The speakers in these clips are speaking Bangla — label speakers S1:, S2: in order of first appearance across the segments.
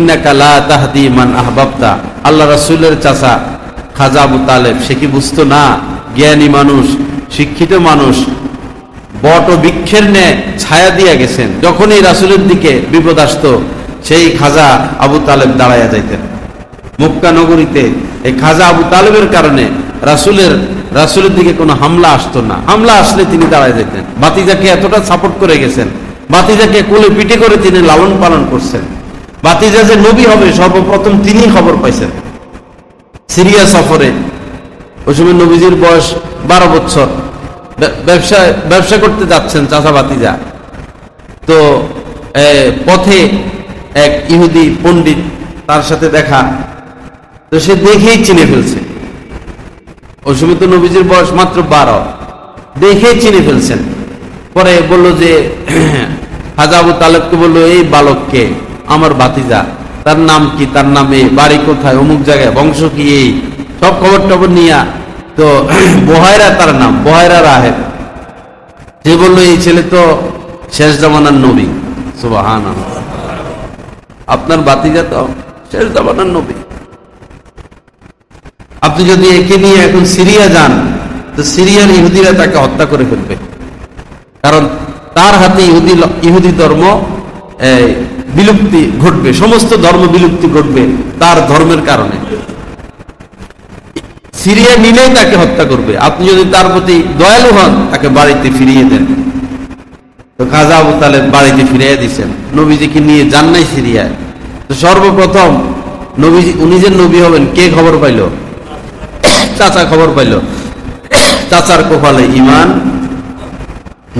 S1: ইন্নাকা লা তাহদি মান আহবাবতা। আল্লাহ রাসূলের চাচা খাজা আবু তালেব সে কি বুঝতো না? জ্ঞানী মানুষ, শিক্ষিত মানুষ, বট ও বৃক্ষের ন্যায় ছায়া দিয়ে গেছেন। যখনই রাসূলের দিকে বিপদ আসতো সেই খাজা আবু তালেব দাঁড়াইয়া যাইতেন। মক্কা নগরীতে এই খাজা আবু তালেবের কারণে রাসূলের দিকে কোনো হামলা আসতো না। হামলা আসলে তিনি দাঁড়ায় যেতেন। ভাতিজাকে এতটা সাপোর্ট করে গেছেন, ভাতিজাকে কোলে পিঠে করে তিনি লালন পালন করছেন। ভাতিজা যে নবী হবে সর্বপ্রথম তিনি খবর পাইছেন সিরিয়া সফরে। ওই সময় নবীজির বয়স 12 বছর। ব্যবসা করতে যাচ্ছেন চাচা ভাতিজা। তো পথে এক ইহুদি পণ্ডিত তার সাথে দেখা, তো সে দেখেই চিনে ফেলছে। ওই সময় তো নবীজির বয়স মাত্র 12, দেখেই চিনে ফেলছেন। পরে বলল যে খাজা আবু তালেবকে বলল, এই বালককে? আমার ভাতিজা। তার নাম কি? তার নামে বাড়ি কোথায়? অমুক জায়গায়। বংশ কি? এই সব খবর টবর নিয়া। তো বহায়রা তার নাম, বহায়রা রাহেব। যে বলল এই ছেলে তো শেষ জামানার নবী। সুবহানাল্লাহ, আপনার ভাতিজা তো শেষ জামানার নবী। আপনি যদি একে নিয়ে এখন সিরিয়া যান তো সিরিয়ার ইহুদিরা তাকে হত্যা করে ফেলবে, কারণ তার হাতে ইহুদি ধর্ম বিলুপ্তি ঘটবে, সমস্ত ধর্ম বিলুপ্তি ঘটবে তার ধর্মের কারণে। সিরিয়া নিলেই তাকে হত্যা করবে। আপনি যদি তার প্রতি দয়ালু হন তাকে বাড়িতে ফিরিয়ে দেন। তো খাজা আবু তালেব বাড়িতে ফিরিয়ে দিচ্ছেন। নবীজিকে নিয়ে যান নাই সিরিয়ায়। তো সর্বপ্রথম নবীজি, উনি যে নবী হবেন, কে খবর পাইল? চাচা খবর পাইল। চাচার কপালে ঈমান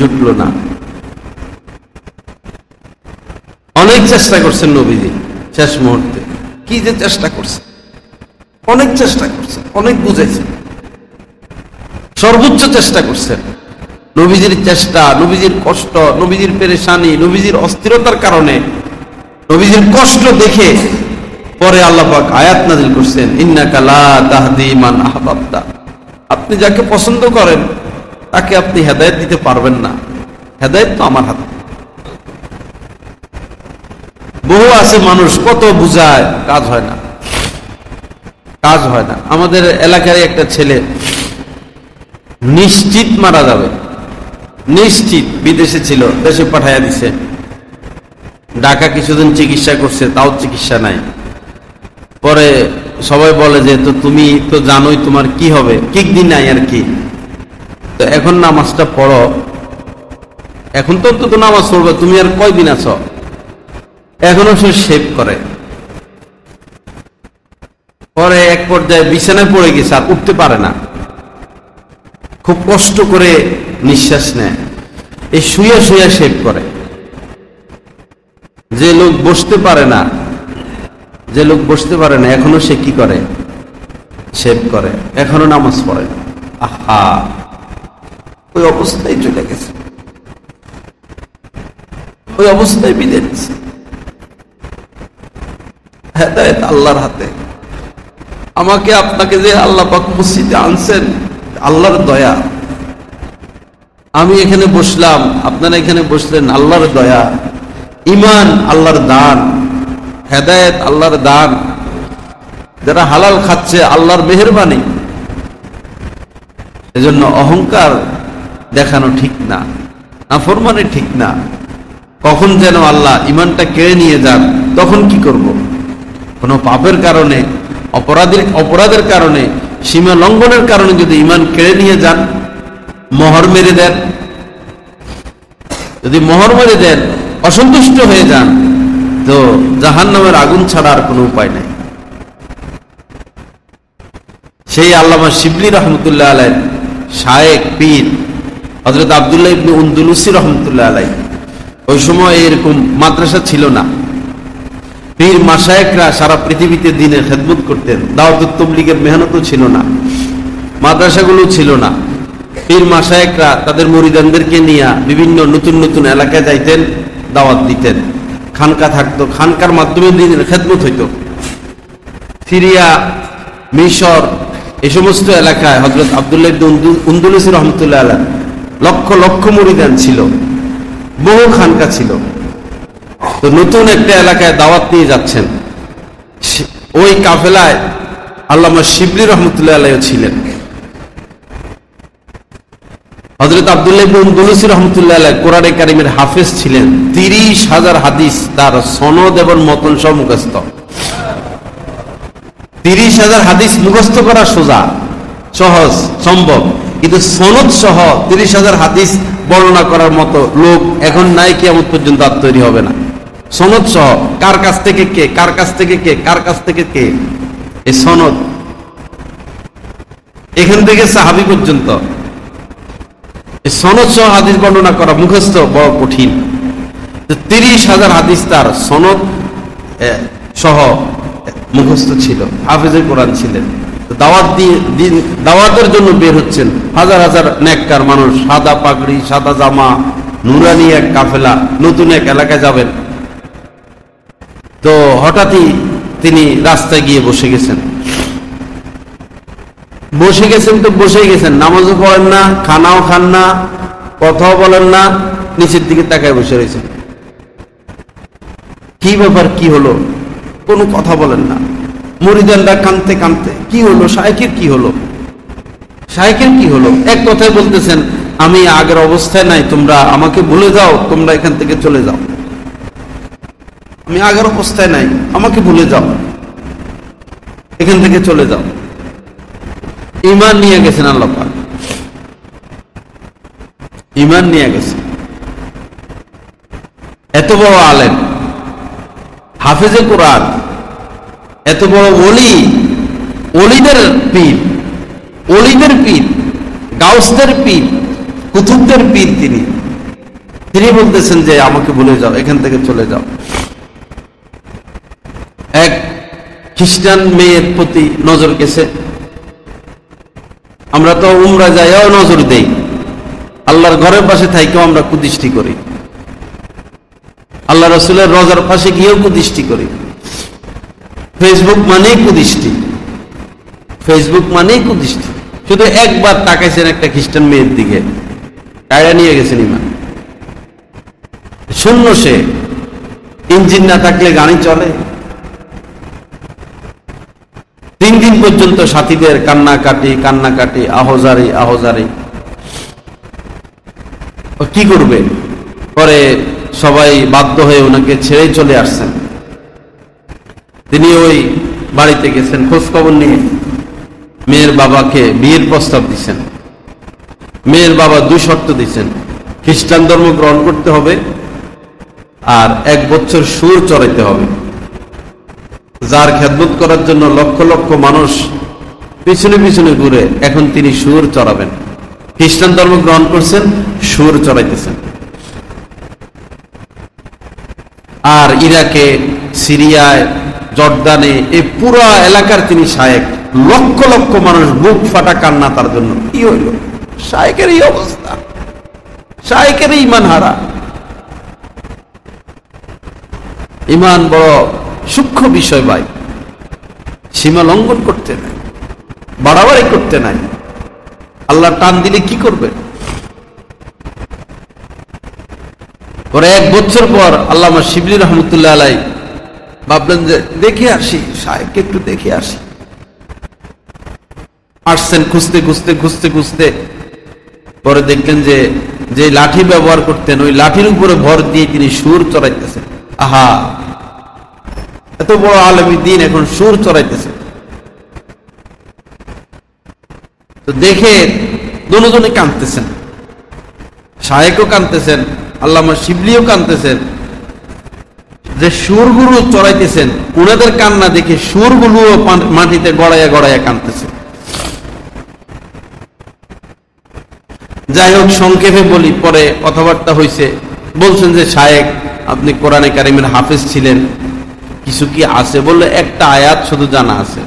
S1: জুটল না। অনেক চেষ্টা করছেন নবীজি, শেষ মুহূর্তে কি যে চেষ্টা করছে, অনেক চেষ্টা করছেন, অনেক বুঝাইছেন, সর্বোচ্চ চেষ্টা করছেন। নবীজির চেষ্টা, নবীজির কষ্ট, নবীজির পেরেশানি, নবীজির অস্থিরতার কারণে, নবীজির কষ্ট দেখে পরে আল্লাহ পাক আয়াত নাযিল করছেন, ইন্নাকা লা তাহদি মান আহবাবতা। আপনি যাকে পছন্দ করেন তাকে আপনি হেদায়েত দিতে পারবেন না। হেদায়েত তো আমার হাতে। বহু আছে মানুষ, কত বুঝায়, কাজ হয় না, কাজ হয় না। আমাদের এলাকার একটা ছেলে নিশ্চিত মারা যাবে, নিশ্চিত, বিদেশে ছিল, দেশে পাঠাইয়া দিছে। ঢাকা কিছুদিন চিকিৎসা করছে, তাও চিকিৎসা নাই। পরে সবাই বলে যে তো তুমি তো জানোই তোমার কি হবে, কিক দিন নাই আর কি। তো এখন নামাজটা পড়ো, এখন তো অন্তত নামাজ পড়বে, তুমি আর কয়দিন আছো? এখনো সে শেভ করে। পরে এক পর্যায়ে বিছানায় পড়ে গেছে, আর উঠতে পারে না, খুব কষ্ট করে নিঃশ্বাস নেয়। এই শুয়ে শুয়ে শেভ করে। যে লোক বসতে পারে না, যে লোক বসতে পারে না, এখনো সে কি করে? শেভ করে, এখনো নামাজ পড়ে। আহা, ওই অবস্থায় চলে গেছে, ওই অবস্থায় বিদায় দিচ্ছে। হেদায়েত আল্লাহর হাতে। আমাকে আপনাকে যে আল্লাহ পাক মসজিদে আনছেন, আল্লাহর দয়া। আমি এখানে বসলাম, আপনারা এখানে বসলেন, আল্লাহর দয়া। ঈমান আল্লাহর দান, হেদায়েত আল্লাহর দান। যারা হালাল খাচ্ছে আল্লাহর মেহেরবানি। এজন্য অহংকার দেখানো ঠিক না, নাফরমানি ঠিক না। কখন যেন আল্লাহ ঈমানটা কেড়ে নিয়ে যান, তখন কি করব? কোনো পাপের কারণে, অপরাধের কারণে, সীমা লঙ্ঘনের কারণে যদি ঈমান কেড়ে নিয়ে যান, মোহর মেরে দেন, যদি মোহর মেরে দেন, অসন্তুষ্ট হয়ে যান, তো জাহান্নামের আগুন ছাড়া আর কোনো উপায় নাই। সেই আল্লামা শিবলি রহমতুল্লাহ আলাই, শায়েখ পীর হযরত আব্দুল্লাহ ইবনে উনদুলুসি রহমতুল্লাহ আলাই, ওই সময় এরকম মাদ্রাসা ছিল না। পীর মাশায়েখরা সারা পৃথিবীতে দ্বীনের খেদমত করতেন। দাওয়াতুত তাবলীগের মেহনতও ছিল না, মাদ্রাসাগুলো ছিল না। পীর মাশায়েখরা তাদের মুরিদানদেরকে নিয়ে বিভিন্ন নতুন নতুন এলাকায় যাইতেন, দাওয়াত দিতেন। খানকা থাকতো, খানকার মাধ্যমে দ্বীনের খেদমত হইতো। সিরিয়া, মিশর, এই সমস্ত এলাকায় হযরত আব্দুল্লাহ ইবনে উনদুলুসি রহমতুল্লাহ আলাইহ লক্ষ লক্ষ মুরিদান ছিল, বহু খানকা ছিল। তো নতুন একটা এলাকায় দাওয়াত নিয়ে যাচ্ছেন, ওই কাফেলায় আল্লামা শিবলি রহমতুল্লাহ আলাইহি ছিলেন। হযরত আব্দুল্লাহ ইবনে উনদুলুসি রহমতুল্লাহ আলাইহি কোরআনে কারীমের হাফেজ ছিলেন। 30,000 হাদিস তার সনদ এবং মতন সহ মুখস্থ। 30,000 হাদিস মুখস্থ করা সোজা, সহজ, সম্ভব, কিন্তু সনদ সহ 30,000 হাদিস বর্ণনা করার মতো লোক এখন নাই, কিয়ামত পর্যন্ত আর তৈরি হবে না। সনদ সহ কার কাছ থেকে কে, কার কাছ থেকে কে, কার কাছ থেকে কে, এই সনদ, এখান থেকে সাহাবী পর্যন্ত এই সনদ সহ হাদিস বর্ণনা করা মুখস্থ বড় কঠিন। 30,000 হাদিস তার সনদ সহ মুখস্থ ছিল, হাফেজে কোরআন ছিলেন। দাওয়াতের জন্য বের হচ্ছেন হাজার হাজার নেককার মানুষ, সাদা পাগড়ি, সাদা জামা, নুরানি এক কাফেলা, নতুন এক এলাকায় যাবেন। তো হঠাৎই তিনি রাস্তায় গিয়ে বসে গেছেন। তো বসেই গেছেন, নামাজও পড়েন না, খানাও খান না, কথাও বলেন না, নিচের দিকে তাকায় বসে রয়েছেন। কি ব্যাপার, কি হলো, কোনো কথা বলেন না। মুরিদানরা কাঁদতে কাঁদতে, কি হলো শায়েখের, কি হলো, শায়েখের কি হলো, এক কথায় বলতেছেন, আমি আগের অবস্থায় নাই, তোমরা আমাকে ভুলে যাও, তোমরা এখান থেকে চলে যাও, আমি আগের অবস্থায় নাই, আমাকে ভুলে যাও, এখান থেকে চলে যাও। ঈমান নিয়ে গেছেন আল্লাহ পাক, ঈমান নিয়ে গেছেন। এত বড় আলেম, হাফেজে কোরআন, এত বড় ওলি, ওলিদের পীর, ওলিদের পীর, গাউসদের পীর, কুতুবদের পীর, তিনি বলতেছেন যে আমাকে ভুলে যাও, এখান থেকে চলে যাও। এক খ্রিস্টান মেয়ের প্রতি নজর গেছে। আমরা তো উমরা যাইও নজর দেই, আল্লাহর ঘরের পাশে থাইকেও আমরা কুদৃষ্টি করি, আল্লাহ রাসূলের রওজার পাশে গিয়েও কুদৃষ্টি করি। ফেসবুক মানেই কুদৃষ্টি, ফেসবুক মানেই কুদৃষ্টি। শুধু একবার তাকাইছেন একটা খ্রিস্টান মেয়ের দিকে, কায়রা নিয়ে গেছেন ঈমান। শূন্য সে, ইঞ্জিন না থাকলে গাড়ি চলে। 3 দিন পর্যন্ত সাথীদের কান্নাকাটি, আহজারি। কি করবে? পরে সবাই বাধ্য হয়ে ওনাকে ছেড়ে চলে আসছেন। তিনি ওই বাড়িতে গেছেন, খোঁজ খবর নিয়ে মেয়ের বাবাকে বিয়ের প্রস্তাব দিচ্ছেন। মেয়ের বাবা 2 শর্ত দিচ্ছেন, খ্রিস্টান ধর্ম গ্রহণ করতে হবে আর 1 বছর সুর চড়াইতে হবে। যার খেদমত করার জন্য লক্ষ লক্ষ মানুষ পিছনে পিছনে ঘুরে, এখন তিনি সুর চড়াবেন। খ্রিস্টান ধর্ম গ্রহণ করছেন, সুর চড়াইতেছেন। আর ইরাকে, সিরিয়ায়, জর্দানে, এই পুরো এলাকার তিনি শায়েখ। লক্ষ লক্ষ মানুষ বুক ফাটা কান্না তার জন্য। কি হইল? শায়েখের এই অবস্থা, শায়েখের ঈমান হারা। ঈমান বড় সূক্ষ্ম বিষয় ভাই, সীমা লঙ্ঘন করতে নাই, বাড়াবাড়ি করতে নাই। আল্লাহ টান দিলে কি করবে? পরে 1 বছর পর আল্লামা শিবলি রহমতুল্লাহ আলাইহি ভাবলেন যে দেখে আসি, শায়েখকে একটু দেখে আসি। আসছেন খুঁজতে, পরে দেখলেন যে লাঠি ব্যবহার করতেন, ওই লাঠির উপরে ভর দিয়ে তিনি সুর চড়াইতেছেন। আহা, এত বড় আলেমী দ্বীন এখন সুর চড়াইতেছে। তো দেখে দুজনে কাঁদতেছেন, শায়েখও কাঁদতেছেন, আল্লামা শিবলিও কাঁদতেছেন। যে সুরগুলো চড়াইতেছেন, উনাদের কান্না দেখে সুরগুলো মাটিতে গড়াইয়া কাঁদতেছে। যাই হোক, সংক্ষেপে বলি, পরে কথাবার্তা হয়েছে। বলছেন যে শায়েখ, আপনি কোরআনে কারিমের হাফেজ ছিলেন, কিছু কি আছে? বললে একটা আয়াত শুধু জানা আছে।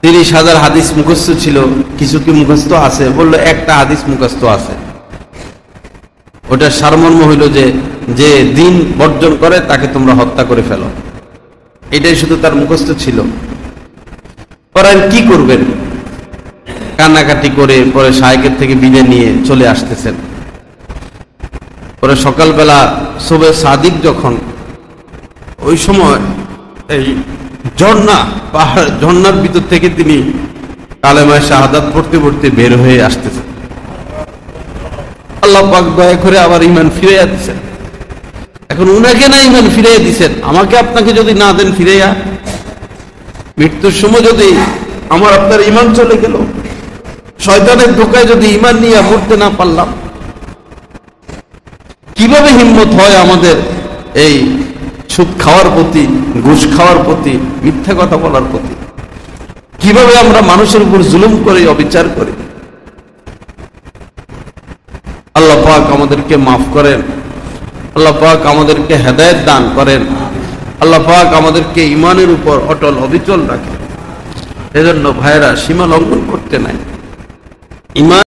S1: 30,000 হাদিস মুখস্থ ছিল, কিছু কি মুখস্থ আছে? বললো একটা হাদিস মুখস্থ আছে। ওটা সারমর্ম হইল যে দিন বর্জন করে তাকে তোমরা হত্যা করে ফেলো, এটাই শুধু তার মুখস্থ ছিল। পরে কি করবেন? কান্নাকাটি করে পরে শায়েখের থেকে বিদায় নিয়ে চলে আসতেছেন। পরে সকালবেলা সুবহে সাদিক যখন, ওই সময় এই ঝর্ণা, পাহাড় ঝর্ণার ভিতর থেকে তিনি কালেমায়ে শাহাদাত পড়তে পড়তে বের হয়ে আসতেছেন। আল্লাহ পাক দয়া করে আবার ঈমান ফিরাইয়া দিচ্ছেন। এখন উনাকে না ঈমান ফিরাইয়া দিচ্ছেন, আমাকে আপনাকে যদি না দেন ফিরাইয়া, মৃত্যুর সময় যদি আমার আপনার ঈমান চলে গেল, শয়তানের ধোঁকায় যদি ঈমান নিয়ে মরতে না পারলাম, কিভাবে হিম্মত হয় আমাদের এই সুদ খাওয়ার প্রতি, ঘুষ খাওয়ার প্রতি, মিথ্যা কথা বলার প্রতি? কিভাবে আমরা মানুষের উপর জুলুম করি, অবিচার করি? আল্লাহ পাক আমাদেরকে মাফ করেন, আল্লাহ পাক আমাদেরকে হেদায়েত দান করেন, আল্লাহ পাক আমাদেরকে ঈমানের উপর অটল অবিচল রাখেন। এজন্য ভাইরা সীমা লঙ্ঘন করতে নাই। ঈমান